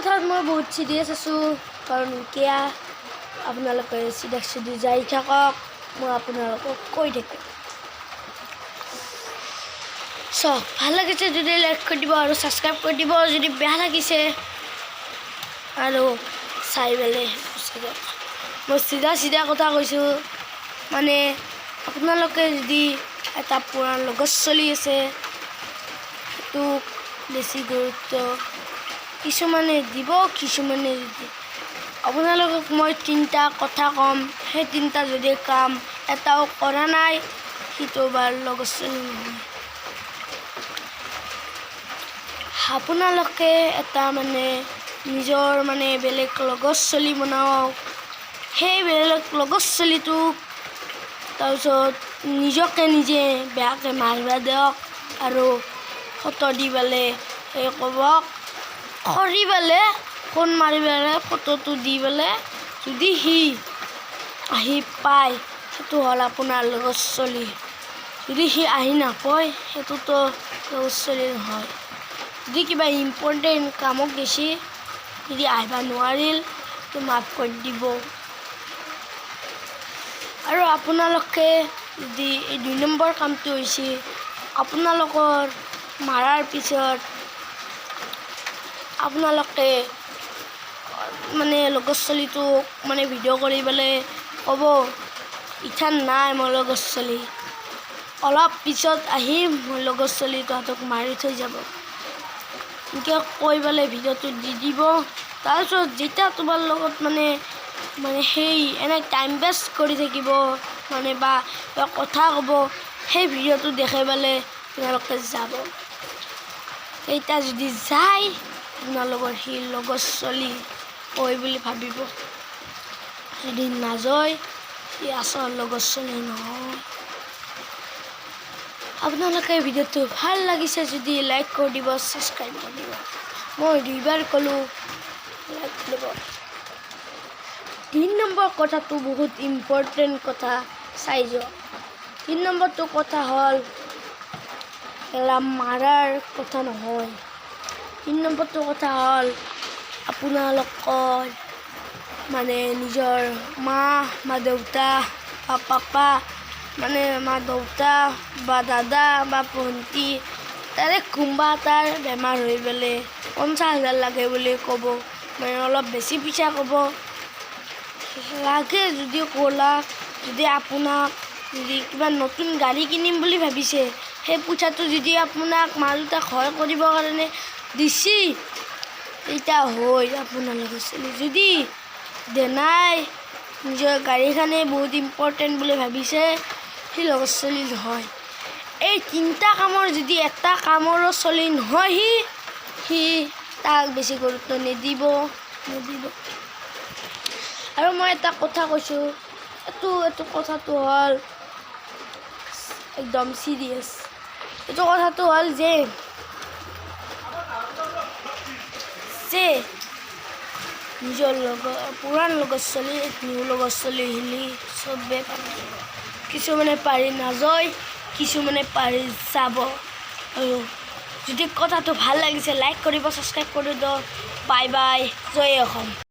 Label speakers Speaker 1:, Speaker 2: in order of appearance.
Speaker 1: কথাত মই বহুত চিৰিয়াছ আছোঁ, কাৰণ কিয়া আপোনালোকে চিধি যাই থাকক, মই আপোনালোকক কৈ থাকিম। ভাল লাগিছে যদি লাইক কৰি দিব আৰু ছাবস্ক্ৰাইব কৰি দিব, যদি বেয়া লাগিছে আৰু চাই পেলাই মই চিধা কথা কৈছোঁ। মানে আপোনালোকে যদি এটা পুৰাণ লগত চলি আছে, সেইটোক বেছি গুৰুত্ব কিছুমানে দিব, কিছুমানে নিদিয়ে। আপোনালোকক মই 3টা কথা ক'ম, সেই 3টা যদি কাম এটাও কৰা নাই, সেইটো বাৰ লগত চলি নহয়। আপোনালোকে এটা নিজৰ বেলেগ লগত চলি বনাওক, সেই বেলেগ লগত চলিটোক তাৰপিছত নিজকে নিজে বেয়াকৈ মাৰিব দিয়ক আৰু ফটো দি পেলাই সেই ক'বক খৰি পেলাই ফোন মাৰি পেলাই ফটোটো দি পেলাই যদি সি আহি পায়, সেইটো হ'ল আপোনাৰ লগত চলি। যদি সি আহি নাপায়, সেইটোতো লগত চলি নহয়। যদি কিবা ইম্পৰ্টেণ্ট কামত গৈছে, যদি আহিব নোৱাৰিল, তো মাফ কৰি দিব। আৰু আপোনালোকে যদি এই 2 নম্বৰ কামটো হৈছে, আপোনালোকৰ মাৰাৰ পিছত আপোনালোকে লগত চলিটোক ভিডিঅ' কৰি পেলাই ক'ব, ইথান নাই মোৰ লগত চলি, অলপ পিছত আহি মোৰ লগত চলি তহঁতক মাৰি থৈ যাব। এনেকৈ কৈ পেলাই ভিডিঅ'টো দি দিব। তাৰপিছত যেতিয়া তোমাৰ লগত সেই এনে টাইম ৱেষ্ট কৰি থাকিব বা কথা ক'ব, সেই ভিডিঅ'টো দেখাই পেলাই তোমালোকে যাব। এতিয়া যদি যায়, আপোনালোকৰ সি লগত চলি কৈ বুলি ভাবিব। যদি নাযায়, সি আচল লগত চলি নহয়। আপোনালোকে ভিডিঅ'টো ভাল লাগিছে যদি লাইক কৰি দিব, ছাবস্ক্ৰাইব কৰি দিব। মই 2বাৰ ক'লোঁ লাইক দিব। 3 নম্বৰ কথাটো বহুত ইম্পৰ্টেণ্ট কথা, চাই যাওক। 3 নম্বৰটো কথা হ'ল মাৰাৰ কথা নহয়। 3 নম্বৰটো কথা হ'ল আপোনালোকৰ নিজৰ মা দেউতা বা পাপা মা দেউতা বা দাদা বা ভণ্টি, তাৰে কোনোবা এটাৰ বেমাৰ হৈ পেলাই 50,000 লাগে বুলি ক'ব, অলপ বেছি পইচা ক'ব লাগে। যদি ক'লা, যদি আপোনাক যদি কিবা নতুন গাড়ী কিনিম বুলি ভাবিছে, সেই পইচাটো যদি আপোনাক মা দেউতাক সহায় কৰিবৰ কাৰণে দিছি, তেতিয়া হয় আপোনালোকে চলি। যদি নাই, নিজৰ গাড়ীখনেই বহুত ইম্পৰ্টেণ্ট বুলি ভাবিছে, সি লগত চলি নহয়। এই 3টা কামৰ যদি এটা কামৰো চলি নহয়, সি তাক বেছি গুৰুত্ব নিদিব। আৰু মই এটা কথা কৈছোঁ, এইটো কথাটো হ'ল একদম চিৰিয়াছ। এইটো কথাটো হ'ল যে নিজৰ পুৰাণ লগত চলি নিউ লগত চলি হিলি চবে কিছুমানে পাৰি নাযায়, কিছুমানে পাৰি যাব। আৰু যদি কথাটো ভাল লাগিছে, লাইক কৰিব, ছাবস্ক্ৰাইব কৰি দিয়ক। বাই বাই, জয় অসম।